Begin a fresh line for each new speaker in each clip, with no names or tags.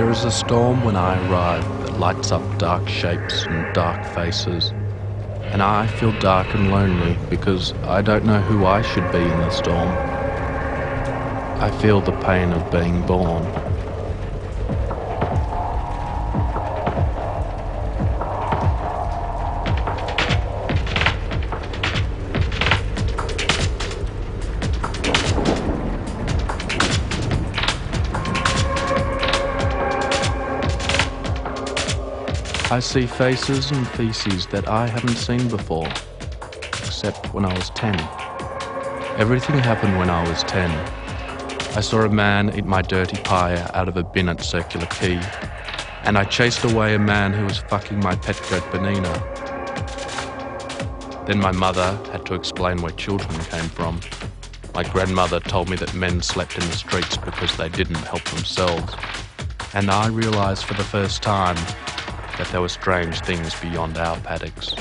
There is a storm when I arrive that lights up dark shapes and dark faces, and I feel dark and lonely because I don't know who I should be in the storm. I feel the pain of being born. I see faces and feces that I haven't seen before, except when I was 10. Everything happened when I was 10. I saw a man eat my dirty pie out of a bin at Circular Quay, and I chased away a man who was fucking my pet goat Benina. Then my mother had to explain where children came from. My grandmother told me that men slept in the streets because they didn't help themselves. And I realised for the first time that there were strange things beyond our paddocks.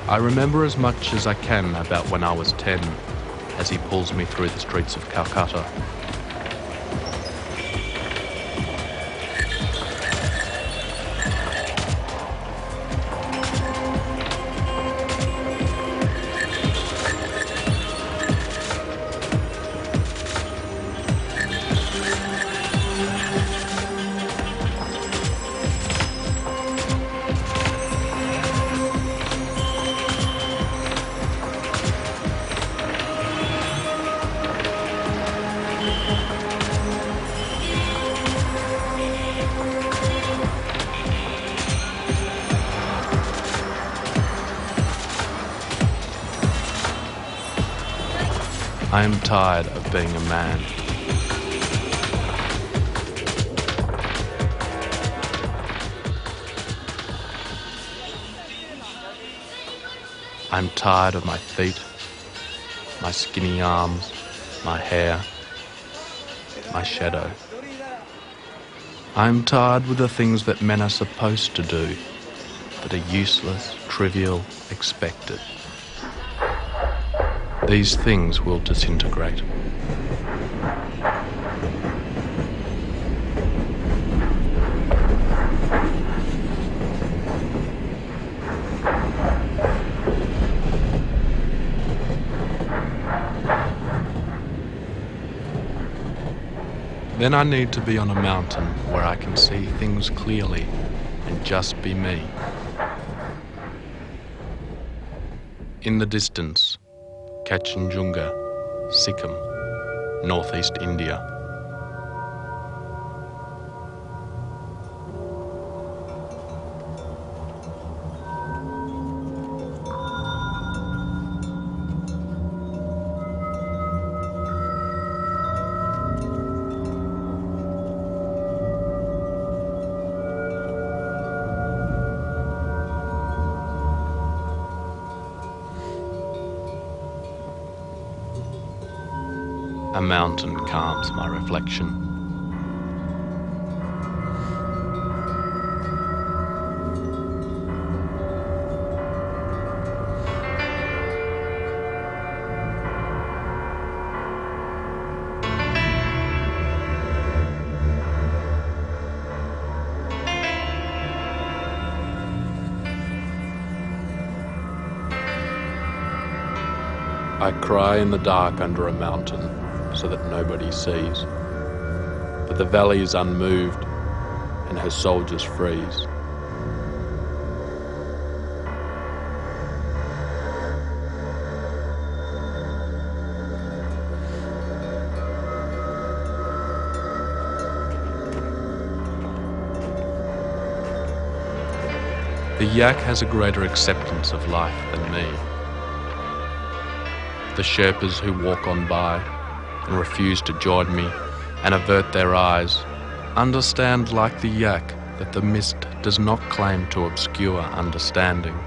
I remember as much as I can about when I was 10, as he pulls me through the streets of Calcutta. I am tired of being a man. I'm tired of my feet, my skinny arms, my hair, my shadow. I'm tired with the things that men are supposed to do, that are useless, trivial, expected. These things will disintegrate. Then I need to be on a mountain where I can see things clearly and just be me. In the distance, Kachinjunga, Sikkim, northeast India. A mountain calms my reflection. I cry in the dark under a mountain so that nobody sees. But the valley is unmoved and her soldiers freeze. yak has a greater acceptance of life than me. The Sherpas who walk on by and refuse to join me and avert their eyes understand, like the yak, that the mist does not claim to obscure understanding.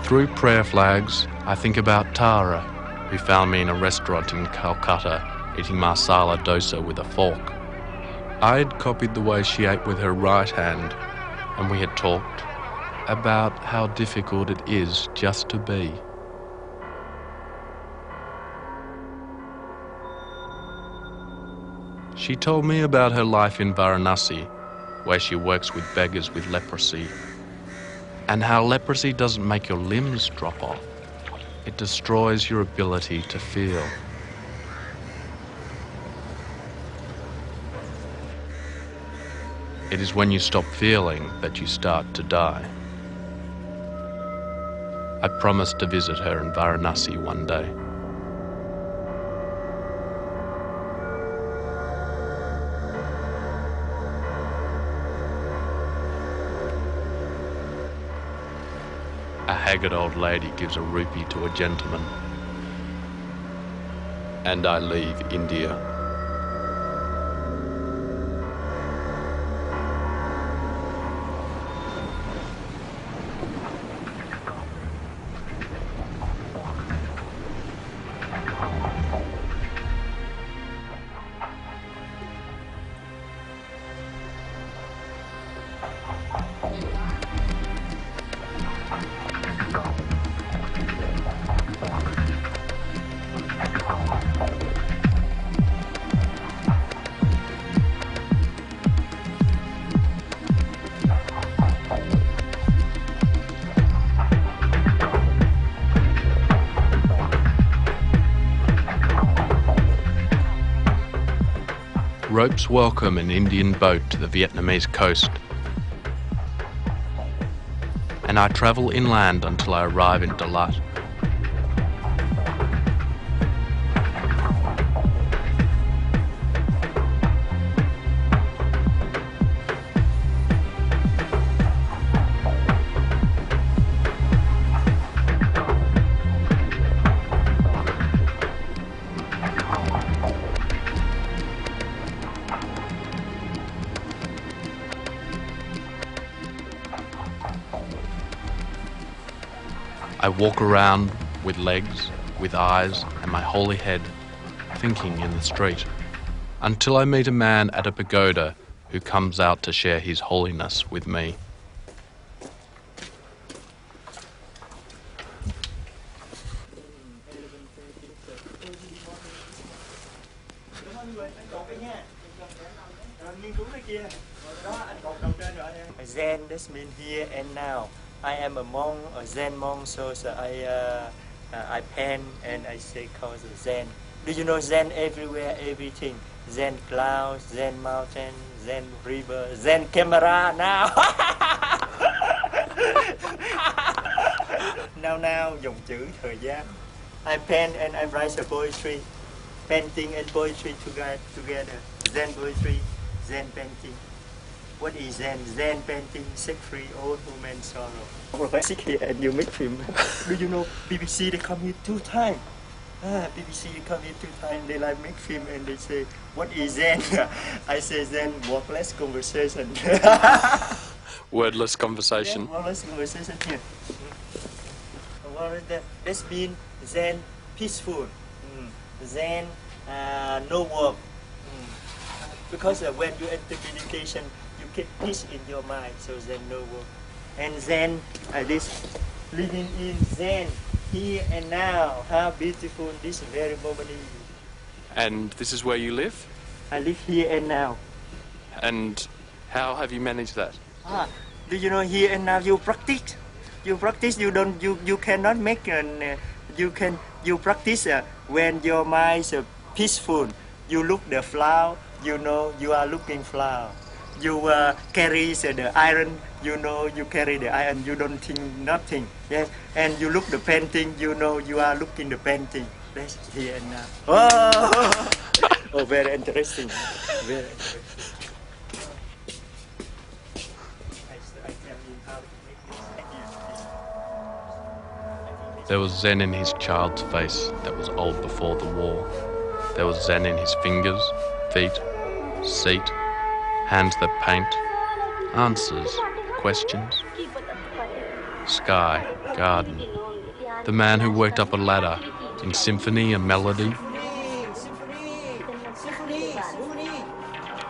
Through prayer flags, I think about Tara, who found me in a restaurant in Calcutta eating masala dosa with a fork. I had copied the way she ate with her right hand, and we had talked about how difficult it is just to be. She told me about her life in Varanasi, where she works with beggars with leprosy, and how leprosy doesn't make your limbs drop off. It destroys your ability to feel. It is when you stop feeling that you start to die. I promised to visit her in Varanasi one day. A haggard old lady gives a rupee to a gentleman, and I leave India. Ropes welcome an Indian boat to the Vietnamese coast, and I travel inland until I arrive in Dalat. I walk around with legs, with eyes, and my holy head, thinking in the street, until I meet a man at a pagoda who comes out to share his holiness with me.
Zen, this means here and now. I am a monk, a Zen monk, so I pen and I say called Zen. Do you know Zen everywhere, everything? Zen clouds, Zen mountain, Zen river, Zen camera now. Now, dùng chữ thời gian. I pen and I write a poetry, painting and poetry together. Zen poetry, Zen painting. What is Zen? Zen painting, set free all human sorrow. Sit here and you make film. Do you know BBC, they come here 2 times. BBC come here 2 times, they like make film and they say, what is Zen? I say Zen, wordless conversation.
Wordless conversation.
Yeah, wordless conversation here. This means Zen, peaceful. Zen, no work. Because when you enter meditation, you get peace in your mind, so Zen no work. And Zen, this living in Zen, here and now. How beautiful this very moment is.
And this is where you live?
I live here and now.
And how have you managed that?
Do you know here and now you practice? You practice. You don't. You cannot make an. You practice when your mind is peaceful. You look the flower. You know you are looking flower. you carry the iron, you know you carry the iron, you don't think nothing. Yes, and you look the painting, you know you are looking the painting. That's here and now. Oh, oh, very interesting. Very interesting.
There was zen in his child's face that was old before the war. There was zen in his fingers, feet, seat, hands that paint, answers, questions, sky, garden. The man who worked up a ladder in symphony and melody.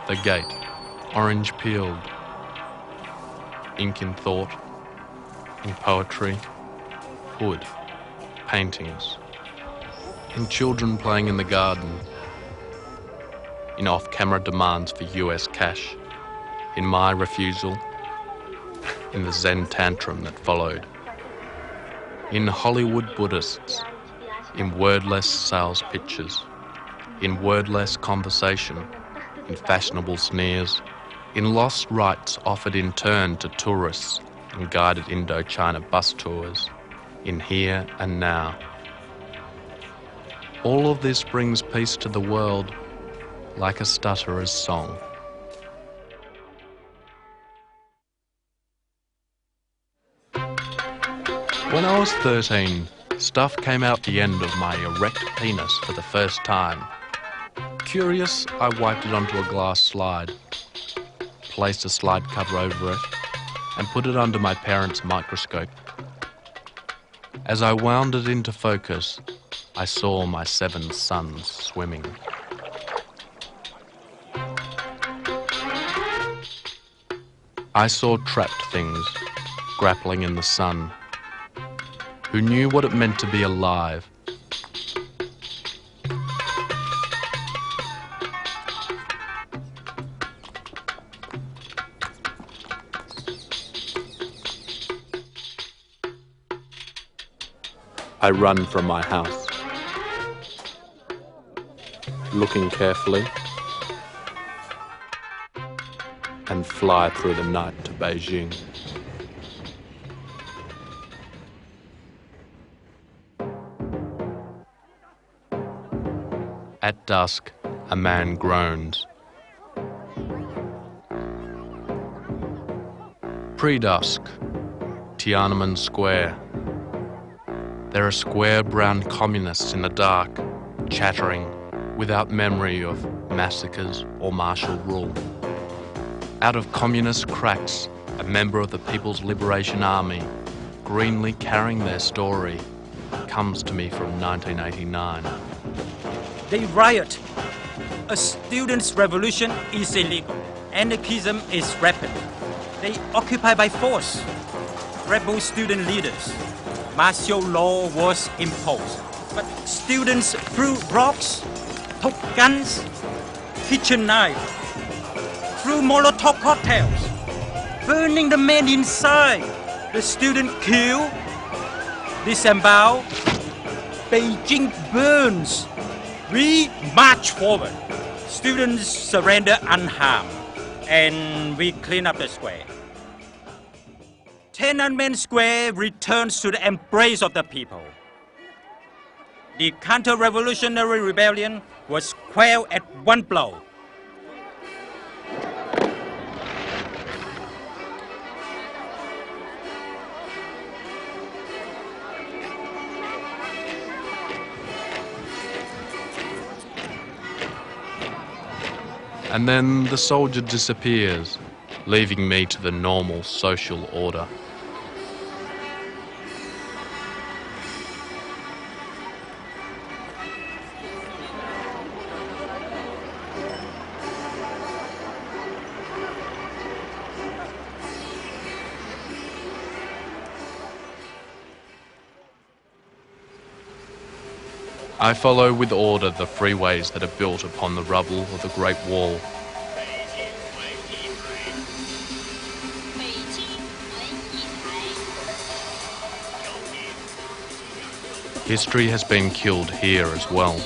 The gate, orange peeled, ink in thought, in poetry, wood, paintings, in children playing in the garden, in off-camera demands for US cash, in my refusal, in the Zen tantrum that followed, in Hollywood Buddhists, in wordless sales pitches, in wordless conversation, in fashionable sneers, in lost rights offered in turn to tourists in guided Indochina bus tours, in here and now. All of this brings peace to the world like a stutterer's song. When I was 13, stuff came out the end of my erect penis for the first time. Curious, I wiped it onto a glass slide, placed a slide cover over it, and put it under my parents' microscope. As I wound it into focus, I saw my 7 sons swimming. I saw trapped things grappling in the sun, who knew what it meant to be alive. I run from my house, looking carefully, and fly through the night to Beijing. At dusk, a man groans. Pre-dusk, Tiananmen Square. There are square brown communists in the dark, chattering, without memory of massacres or martial rule. Out of communist cracks, a member of the People's Liberation Army, greenly carrying their story, comes to me from 1989.
They riot. A student's revolution is illegal. Anarchism is rampant. They occupy by force. Rebel student leaders. Martial law was imposed. But students threw rocks, took guns, kitchen knives, threw Molotov cocktails, burning the men inside. The student killed, disemboweled. Beijing burns. We march forward. Students surrender unharmed, and we clean up the square. Tiananmen Square returns to the embrace of the people. The counter-revolutionary rebellion was quelled at one blow.
And then the soldier disappears, leaving me to the normal social order. I follow with order the freeways that are built upon the rubble of the Great Wall. History has been killed here as well.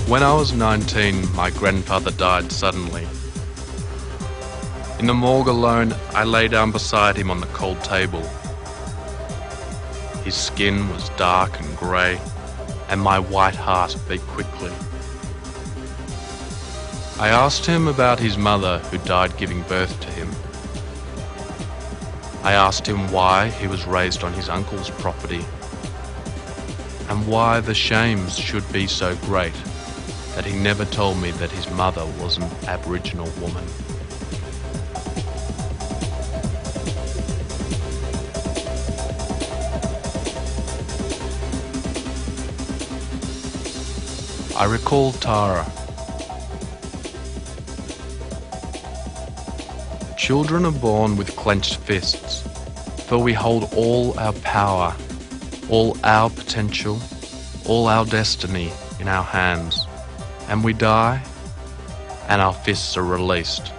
When I was 19, my grandfather died suddenly. In the morgue alone, I lay down beside him on the cold table. His skin was dark and grey, and my white heart beat quickly. I asked him about his mother who died giving birth to him. I asked him why he was raised on his uncle's property, and why the shames should be so great that he never told me that his mother was an Aboriginal woman. I recall Tara. Children are born with clenched fists, for we hold all our power, all our potential, all our destiny in our hands. And we die, and our fists are released,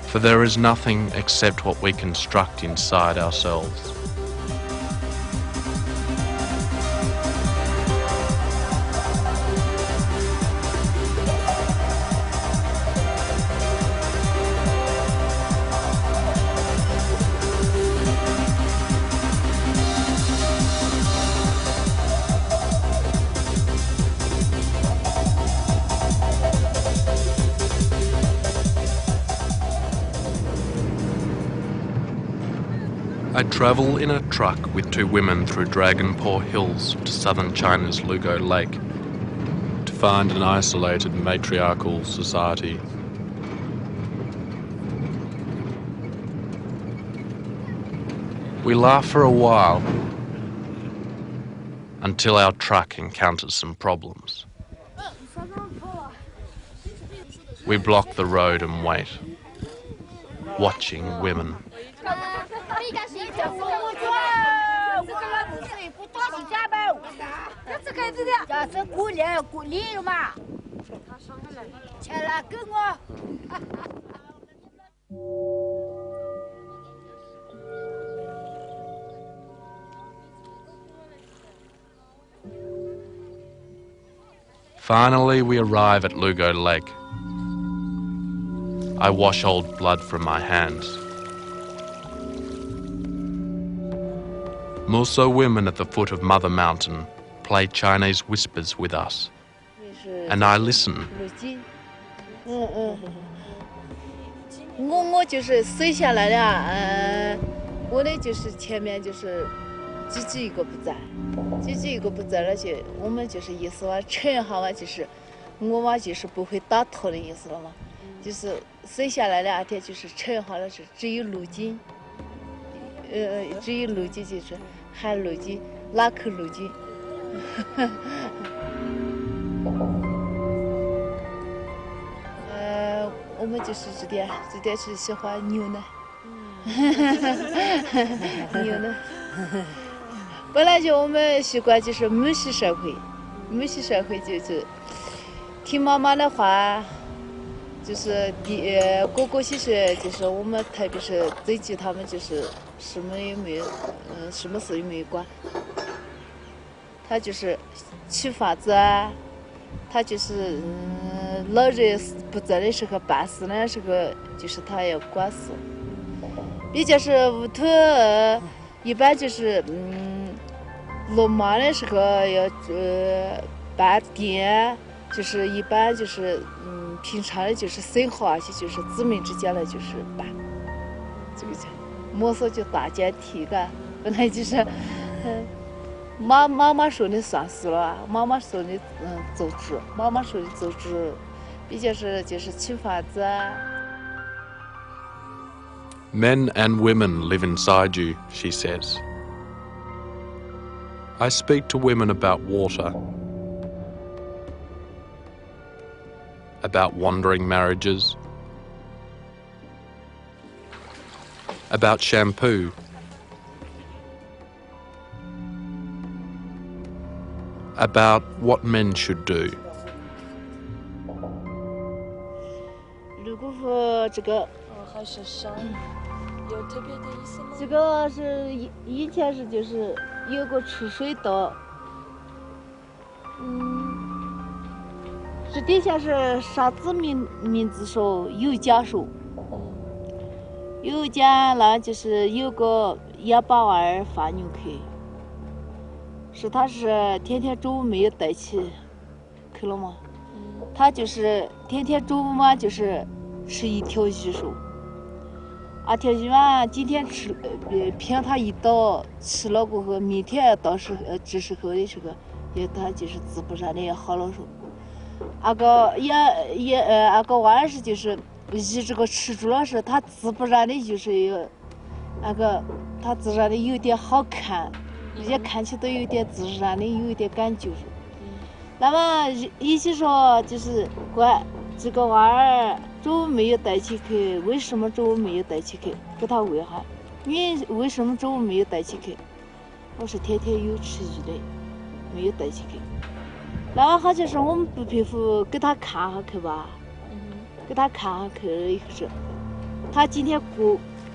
for there is nothing except what we construct inside ourselves. I travel in a truck with two women through Dragon Paw Hills to southern China's Lugo Lake to find an isolated matriarchal society. We laugh for a while until our truck encounters some problems. We block the road and wait, watching women. Finally, we arrive at Lugo Lake. I wash old blood from my hands. Muso women at the foot of Mother Mountain play Chinese whispers with us, and I listen.
我就是生下来了，我的就是前面就是姐姐一个不在，姐姐一个不在了就我们就是意思话称哈嘛，就是我嘛就是不会打头的意思了嘛，就是生下来2天就是称好了是只有路径，只有路径就是喊路径，哪口路径。我们就是这点是喜欢牛奶，牛奶。本来就我们习惯就是母系社会，就是听妈妈的话，就是哥哥其实就是我们特别是最近他们就是什么也没有，什么事也没有管。他就是起法子啊，他就是老人不在的时候办事的时候，就是他要管事。比较是屋头一般就是落马的时候要办店，就是一般就是平常的就是生活啊，就是姊妹之间的就是办，这个叫没说就大家庭的，本来就是妈妈说的算数了，妈妈说的做主，妈妈说的做主，比较是就是起法子啊。
Men and women live inside you, she says. I speak to women about water, about wandering marriages, about shampoo, about what men should do.
如果说这个
还是伤，有特别的意思吗？
这个是以前是就是有个出水道，这底下是啥子名字说有家说，有家那就是有个182发牛去，是他是天天中午没有带起去了吗？他就是天天中午嘛，就是吃一条鱼说，条鱼嘛，今天吃凭他一刀吃了过后，明天到时这时候的时候，他就是自不然的也好了说。那个娃儿是就是鱼这个吃住了是，它自不然的就是有那个它自然的有点好看，人家看起都有点自然的有一点感觉。那么一起说就是怪这个娃儿中午没有带起去，为什么中午没有带起去？给他问下，你为什么中午没有带起去？我是天天有吃鱼的，没有带起去。那么好像是我们不皮肤给他看下去吧，给他看下去以后是，他今天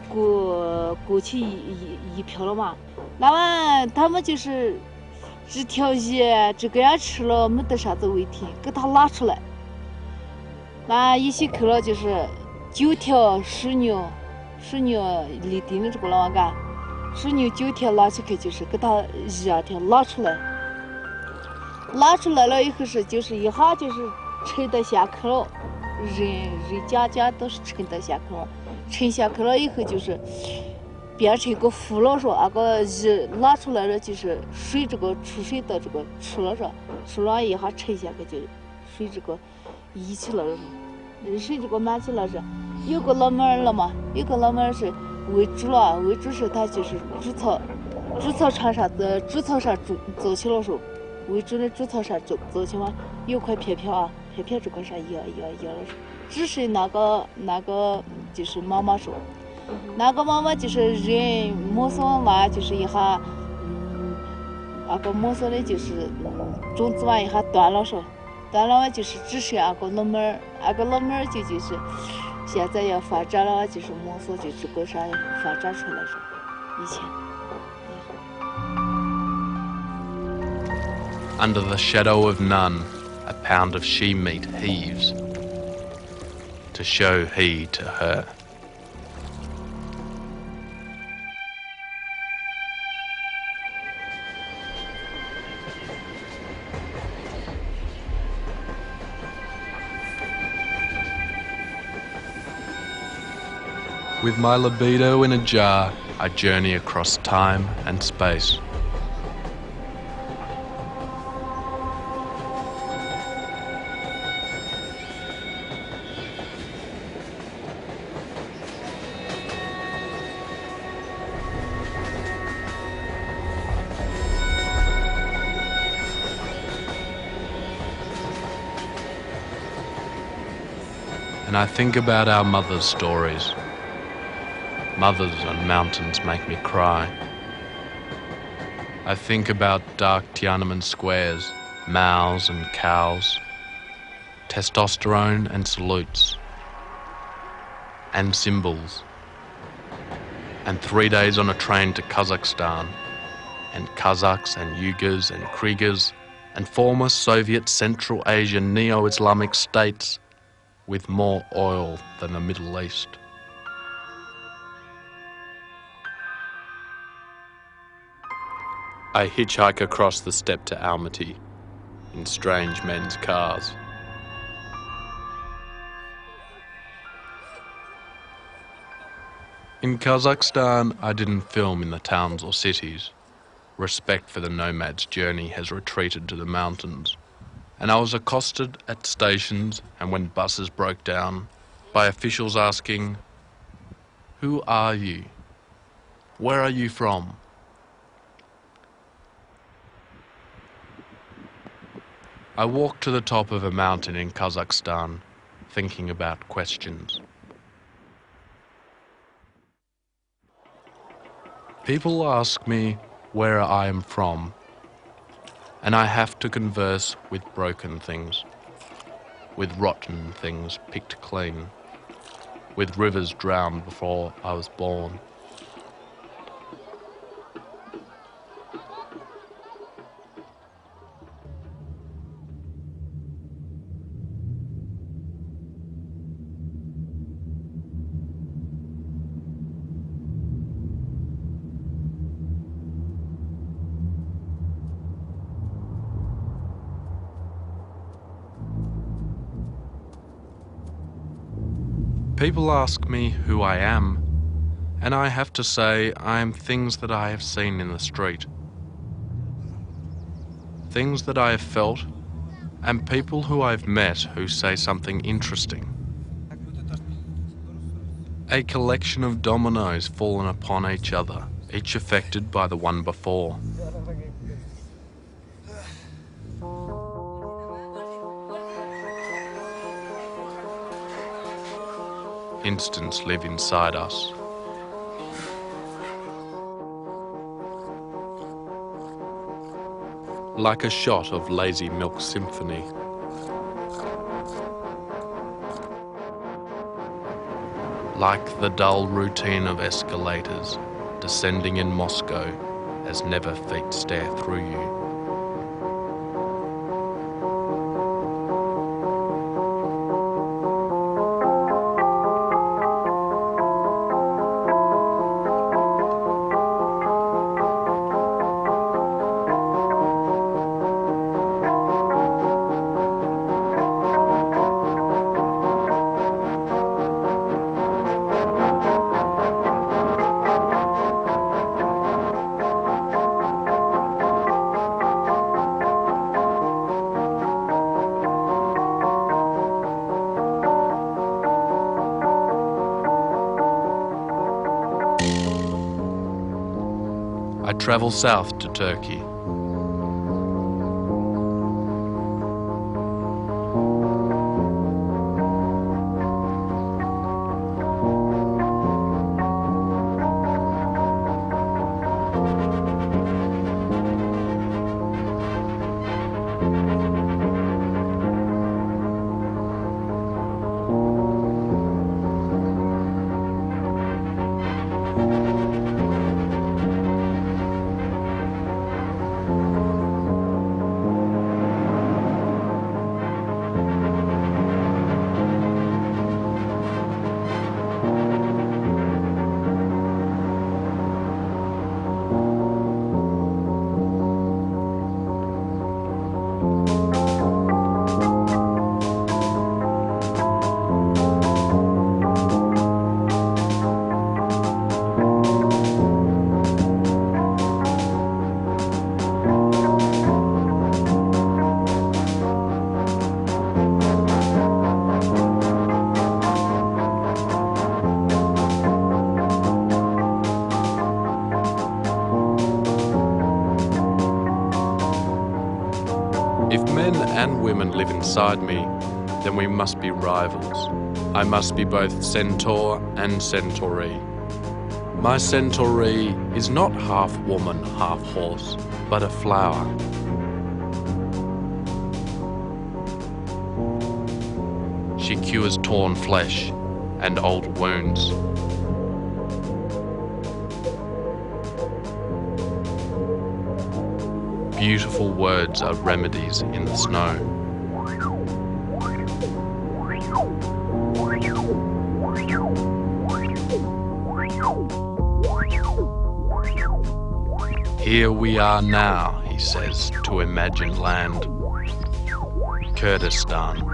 过去一票了嘛，那么他们就是这条鱼这个样吃了没得啥子问题，给他拿出来，那一起去了就是9条水牛立定的这个了嘛，水牛9条拿起去就是给他1-2条拿出来。拿出来了以后是就是一下就是沉到下去了，人家都是沉到下去了，沉下去了以后就是变成一个湖了说，那个鱼拿出来了就是水这个出水到这个出了说，出了一下沉下去就水这个溢起来了说，水这个满起来是有个老妹儿了嘛，有个老妹儿是喂猪了，喂猪时他就是猪草场上的猪草上走起了说。喂猪的猪草上走起嘛，有块片片啊，片片这个上摇了，只是那个就是妈妈说，那个妈妈就是人摸索嘛，就是一下，那个摸索的就是种子嘛一下断了说，断了嘛就是只是那个老妹儿，那个老妹儿就是现在要发展了，就是摸索就这个上发展出来说，以前。
Under the shadow of none, a pound of she-meat heaves, to show he to her. With my libido in a jar, I journey across time and space. And I think about our mothers' stories. Mothers on mountains make me cry. I think about dark Tiananmen squares, mows and cows, testosterone and salutes, and symbols, and 3 days on a train to Kazakhstan, and Kazakhs and Uyghurs and Kriegers, and former Soviet Central Asian neo-Islamic states with more oil than the Middle East. I hitchhike across the steppe to Almaty in strange men's cars. In Kazakhstan, I didn't film in the towns or cities. Respect for the nomad's journey has retreated to the mountains, and I was accosted at stations and when buses broke down by officials asking, "Who are you? Where are you from?" I walked to the top of a mountain in Kazakhstan, thinking about questions. People ask me where I am from, and I have to converse with broken things, with rotten things picked clean, with rivers drowned before I was born. People ask me who I am, and I have to say I am things that I have seen in the street. Things that I have felt, and people who I've met who say something interesting. A collection of dominoes fallen upon each other, each affected by the one before. Instants live inside us. Like a shot of lazy milk symphony. Like the dull routine of escalators descending in Moscow as never feet stare through you. I travel south to Turkey. If men and women live inside me, then we must be rivals. I must be both centaur and centauri. My centauri is not half woman, half horse, but a flower. She cures torn flesh and old wounds. Beautiful words are remedies in the snow. Here we are now, he says, to imagined land. Kurdistan.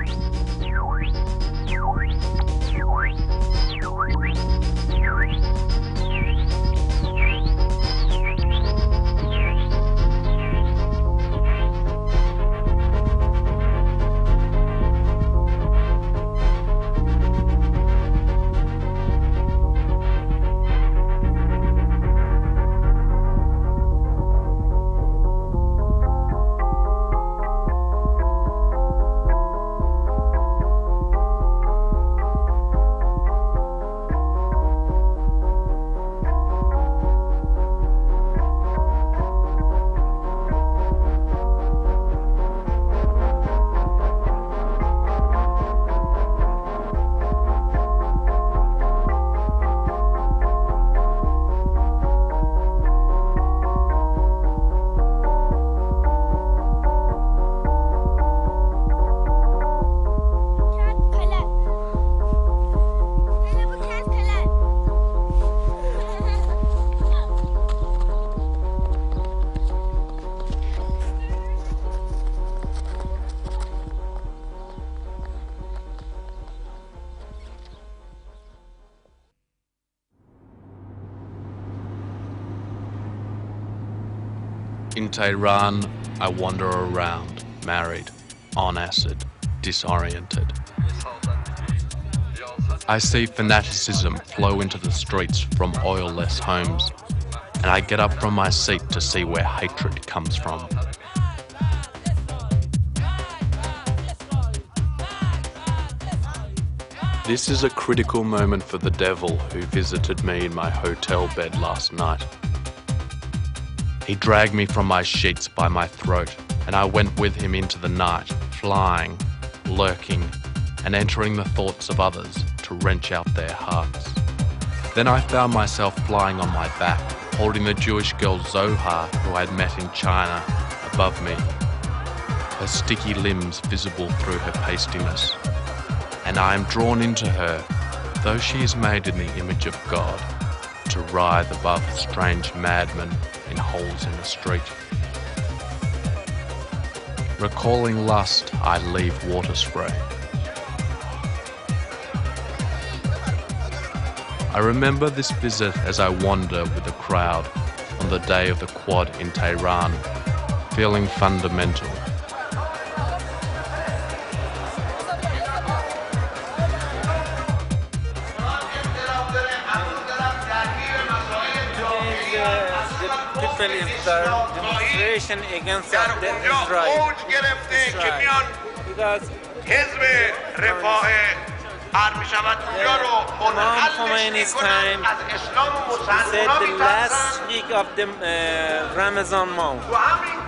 In Tehran, I wander around, married, on acid, disoriented. I see fanaticism flow into the streets from oil-less homes, and I get up from my seat to see where hatred comes from. This is a critical moment for the devil who visited me in my hotel bed last night. He dragged me from my sheets by my throat, and I went with him into the night, flying, lurking, and entering the thoughts of others to wrench out their hearts. Then I found myself flying on my back, holding the Jewish girl Zohar who I had met in China above me, her sticky limbs visible through her pastiness. And I am drawn into her, though she is made in the image of God, to writhe above strange madmen in holes in the street. Recalling lust, I leave water spray. I remember this visit as I wander with the crowd on the day of the Quad in Tehran, feeling fundamental.
Demonstration against Israel. Because Imam Khomeini's time, he said the last week of the Ramazan month,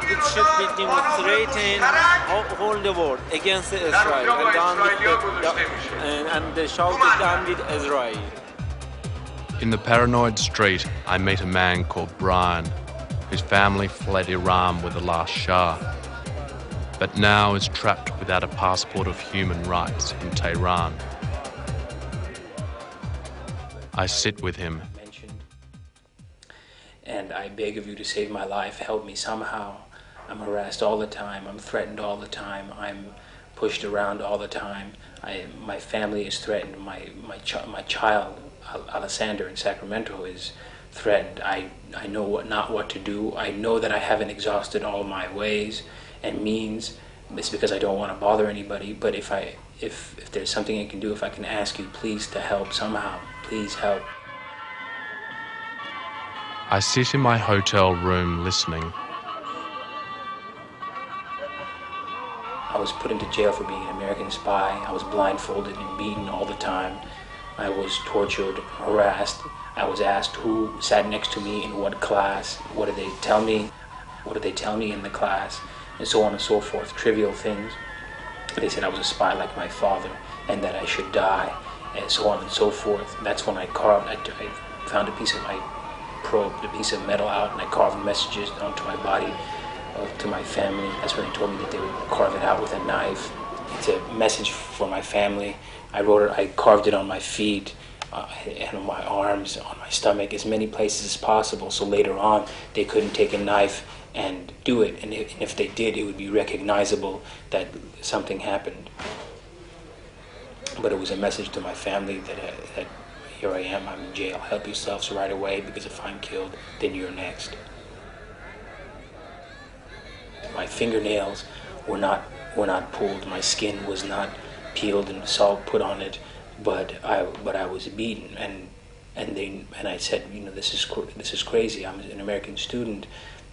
it should be demonstrating all the world against Israel and shouting down with Israel.
In the paranoid street, I meet a man called Brian, whose family fled Iran with the last Shah, but now is trapped without a passport of human rights in Tehran. I sit with him.
And I beg of you to save my life, help me somehow. I'm harassed all the time, I'm threatened all the time, I'm pushed around all the time. My family is threatened, my child, Alessandra in Sacramento, is threatened. I know not what to do. I know that I haven't exhausted all my ways and means. It's because I don't want to bother anybody, but if there's something I can do, if I can ask you please to help somehow, please help.
I sit in my hotel room listening.
I was put into jail for being an American spy. I was blindfolded and beaten all the time. I was tortured, harassed. I was asked who sat next to me in what class, what did they tell me in the class, and so on and so forth, trivial things. They said I was a spy like my father and that I should die, and so on and so forth. That's when I found a piece of my probe, a piece of metal out, and I carved messages onto my body, to my family. That's when they told me that they would carve it out with a knife. It's a message for my family. I wrote it, I carved it on my feet, and on my arms, on my stomach, as many places as possible, so later on they couldn't take a knife and do it, and if they did, it would be recognizable that something happened. But it was a message to my family that here I am, I'm in jail, help yourselves right away, because if I'm killed, then you're next. My fingernails were not pulled, my skin was not peeled and salt put on it, but I was beaten, and I said, this is crazy. I'm an American student.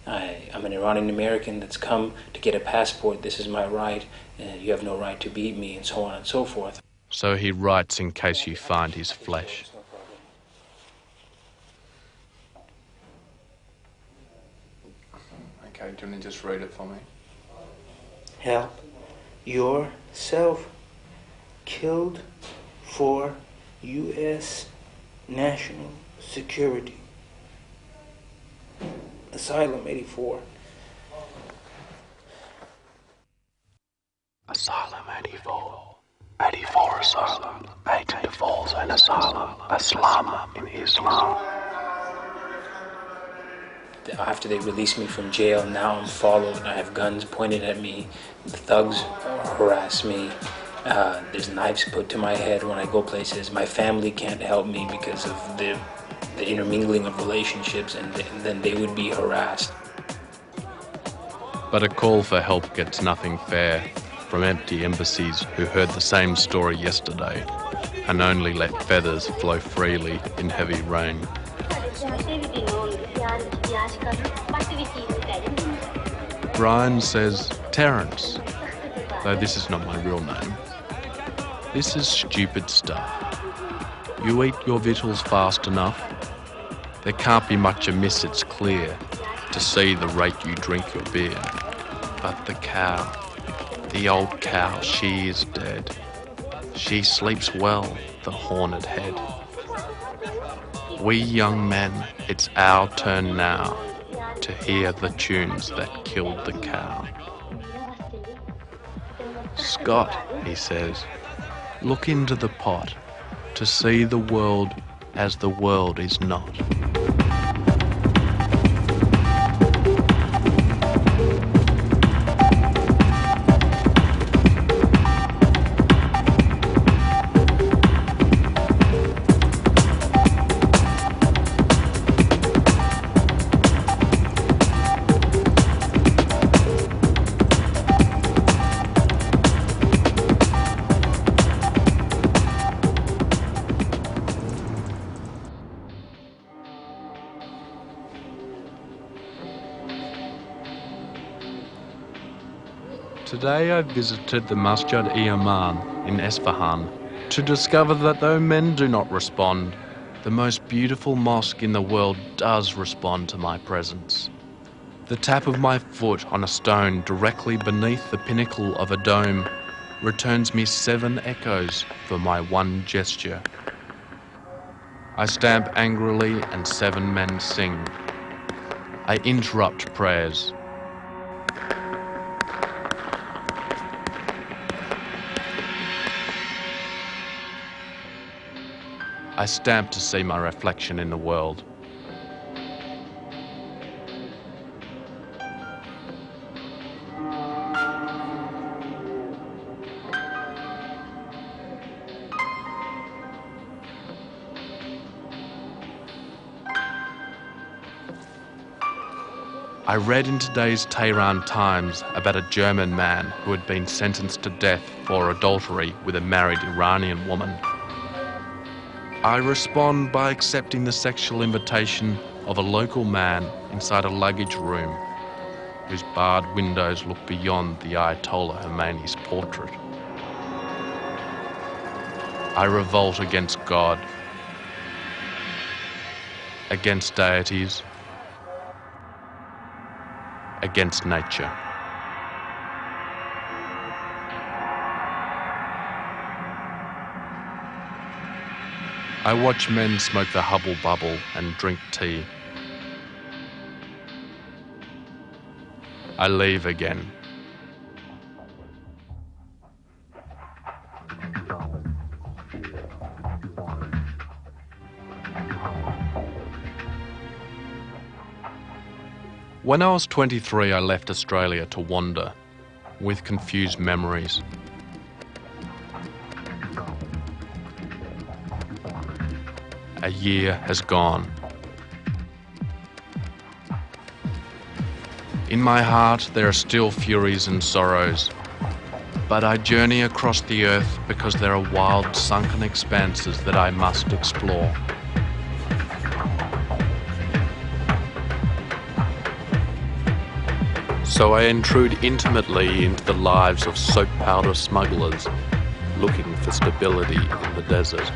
I'm an Iranian American that's come to get a passport. This is my right. You have no right to beat me, and so on and so forth.
So he writes in case you find his flesh. Okay, do you want to just read it for me?
Help yourself. Killed for U.S. national security. Asylum 84.
Asylum 84. 84 asylum. 18 falls and asylum. Asylum in Islam.
After they released me from jail, now I'm followed. I have guns pointed at me. The thugs harass me. There's knives put to my head when I go places. My family can't help me because of the intermingling of relationships, and then they would be harassed.
But a call for help gets nothing fair from empty embassies who heard the same story yesterday and only let feathers flow freely in heavy rain. Brian says Terence, though this is not my real name. This is stupid stuff. You eat your victuals fast enough, there can't be much amiss, it's clear, to see the rate you drink your beer. But the cow, the old cow, she is dead. She sleeps well, the horned head. We young men, it's our turn now to hear the tunes that killed the cow. Scott, he says, look into the pot to see the world as the world is not. Today I visited the Masjid-e-Aman in Esfahan to discover that though men do not respond, the most beautiful mosque in the world does respond to my presence. The tap of my foot on a stone directly beneath the pinnacle of a dome returns me 7 echoes for my one gesture. I stamp angrily and 7 men sing. I interrupt prayers. I stamp to see my reflection in the world. I read in today's Tehran Times about a German man who had been sentenced to death for adultery with a married Iranian woman. I respond by accepting the sexual invitation of a local man inside a luggage room whose barred windows look beyond the Ayatollah Khomeini's portrait. I revolt against God, against deities, against nature. I watch men smoke the hubble bubble and drink tea. I leave again. When I was 23, I left Australia to wander with confused memories. A year has gone. In my heart, there are still furies and sorrows, but I journey across the earth because there are wild, sunken expanses that I must explore. So I intrude intimately into the lives of soap powder smugglers looking for stability in the desert.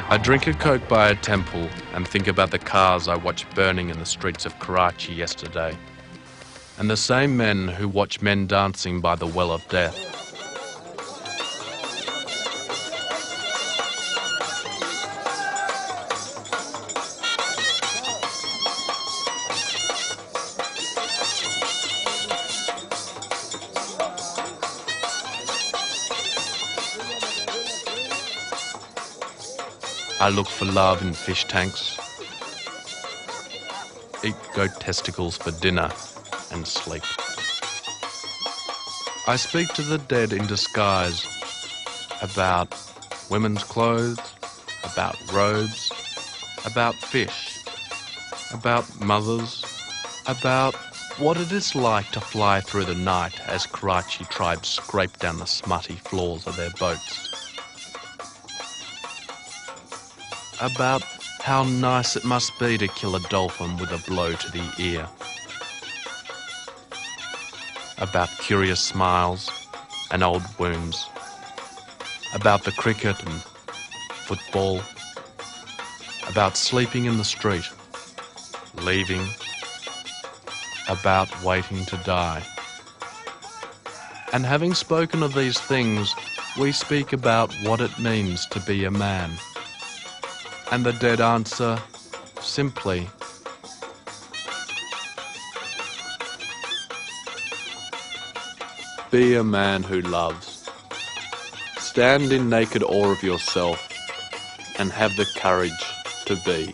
I drink a Coke by a temple and think about the cars I watched burning in the streets of Karachi yesterday, and the same men who watch men dancing by the well of death. I look for love in fish tanks, eat goat testicles for dinner and sleep. I speak to the dead in disguise about women's clothes, about robes, about fish, about mothers, about what it is like to fly through the night as Karachi tribes scrape down the smutty floors of their boats. About how nice it must be to kill a dolphin with a blow to the ear. About curious smiles and old wounds. About the cricket and football. About sleeping in the street, leaving. About waiting to die. And having spoken of these things, we speak about what it means to be a man. And the dead answer simply, be a man who loves. Stand in naked awe of yourself and have the courage to be.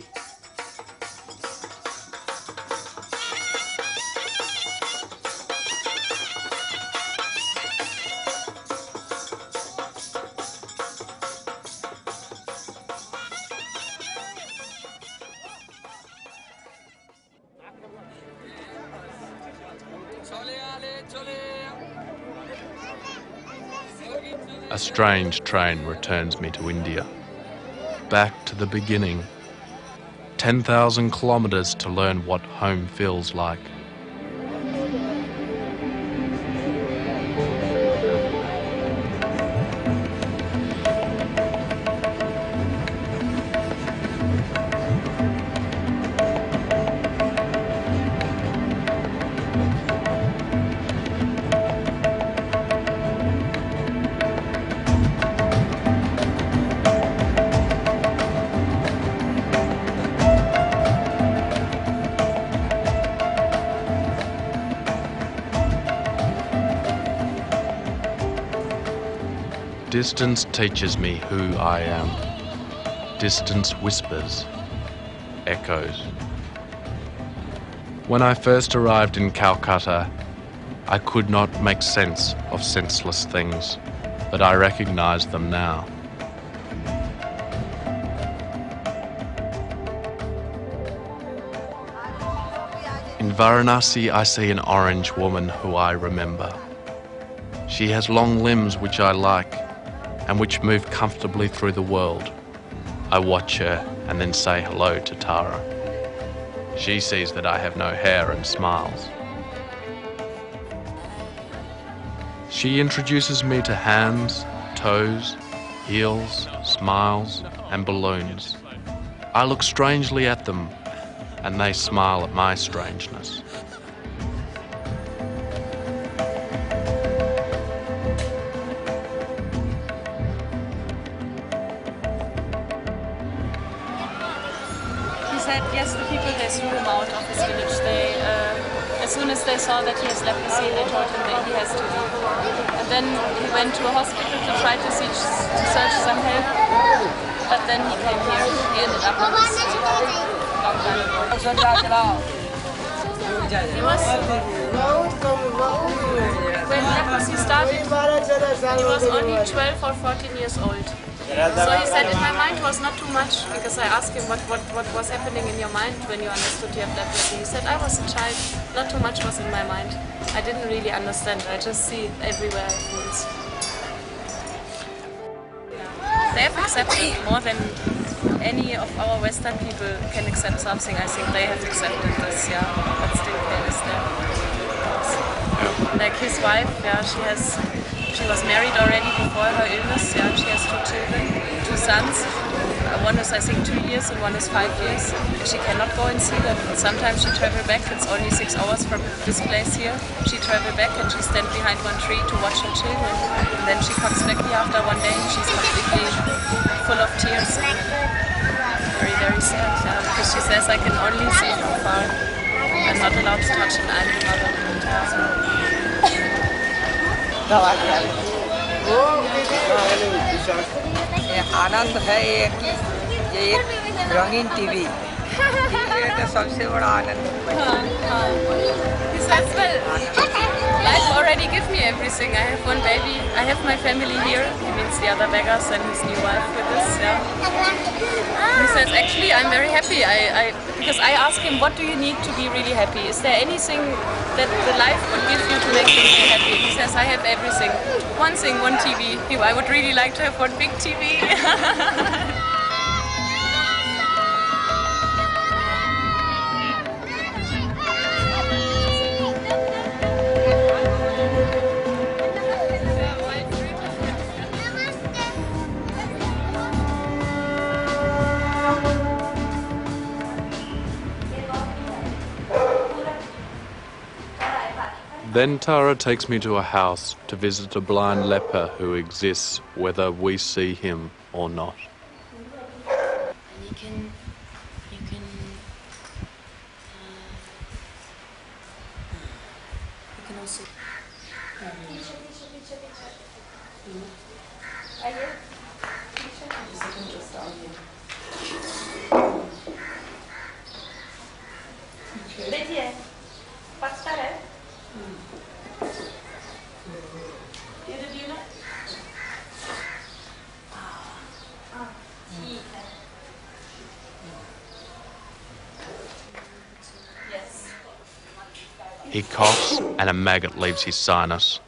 A strange train returns me to India. Back to the beginning. 10,000 kilometers to learn what home feels like. Distance teaches me who I am. Distance whispers, echoes. When I first arrived in Calcutta, I could not make sense of senseless things, but I recognize them now. In Varanasi, I see an orange woman who I remember. She has long limbs which I like, and which move comfortably through the world. I watch her and then say hello to Tara. She sees that I have no hair and smiles. She introduces me to hands, toes, heels, smiles, and balloons. I look strangely at them, and they smile at my strangeness.
Yes, the people, they threw him out of his village. They, as soon as they saw that he has leprosy, they told him that he has to leave. And then he went to a hospital to try to search some help, but then he came here. He ended up on this long time ago. He was, when leprosy started, he was only 12 or 14 years old. So he said, in my mind was not too much, because I asked him what was happening in your mind when you understood you have leprosy. He said, I was a child, not too much was in my mind. I didn't really understand, I just see it everywhere it moves. They have accepted more than any of our Western people can accept something. I think they have accepted this, yeah, but still pain is there. Like his wife, yeah, she was married already before her illness, yeah, she has 2 children, 2 sons. One is, I think, 2 years and one is 5 years. She cannot go and see them. And sometimes she travels back, it's only 6 hours from this place here. She travels back and she stands behind one tree to watch her children. And then she comes back here after one day and she's completely full of tears. Very, very sad, yeah, because she says, I can only see from far. I'm not allowed to touch and I'm the mother.
आनंद है ये एक रंगीन TV
He says, well, life already give me everything. I have one baby, I have my family here. He means the other beggars and his new wife with us. Yeah. He says, actually, I'm very happy. Because I asked him, what do you need to be really happy? Is there anything that the life would give you to make you be happy? He says, I have everything. One thing, one TV. I would really like to have one big TV.
Then Tara takes me to a house to visit a blind leper who exists whether we see him or not.
You can also.
He coughs and a maggot leaves his sinus.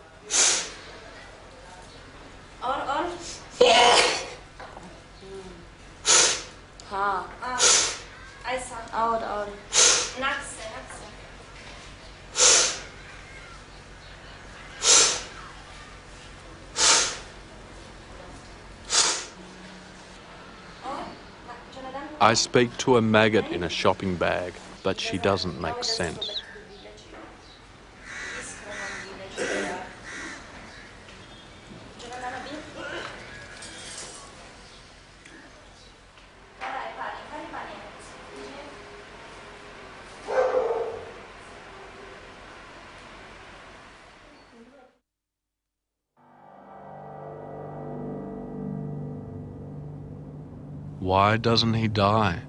I speak to a maggot in a shopping bag, but she doesn't make sense. Why doesn't he die?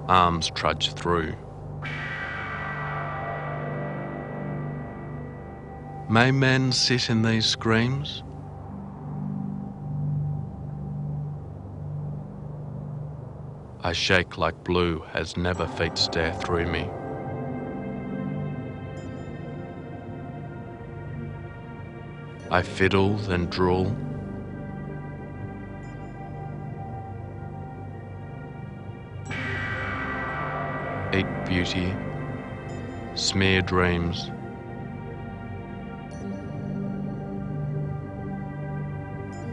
Arms trudge through. May men sit in these screams? I shake like blue as never feet stare through me. I fiddle, then drool. Eat beauty, smear dreams.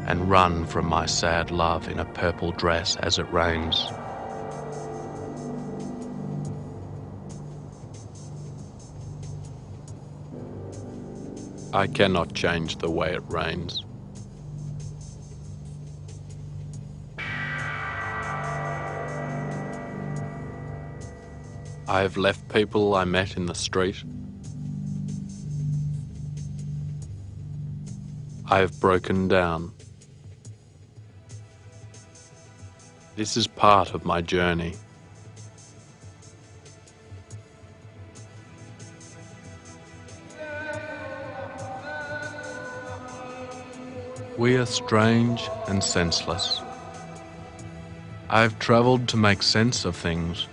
And run from my sad love in a purple dress as it rains. I cannot change the way it rains. I have left people I met in the street. I have broken down. This is part of my journey. We are strange and senseless. I have travelled to make sense of things,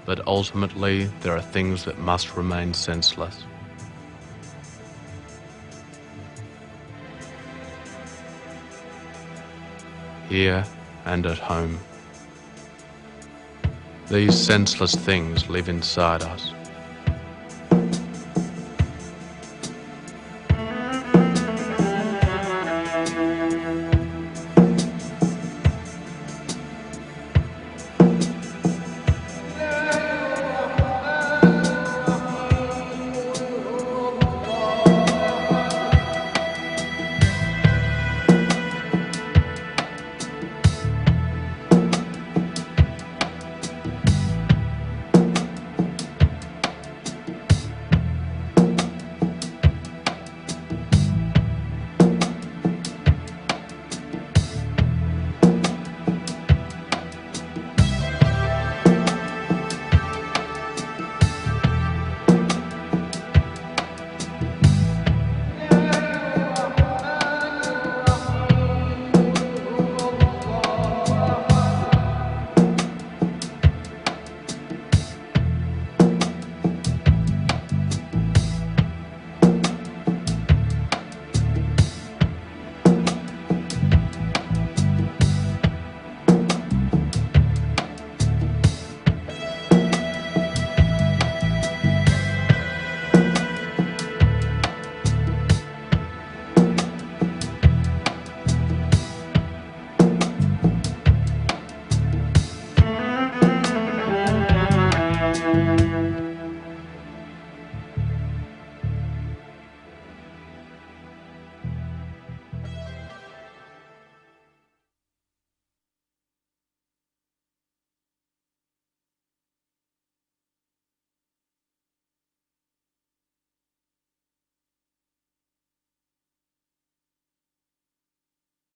but ultimately there are things that must remain senseless. Here and at home, these senseless things live inside us.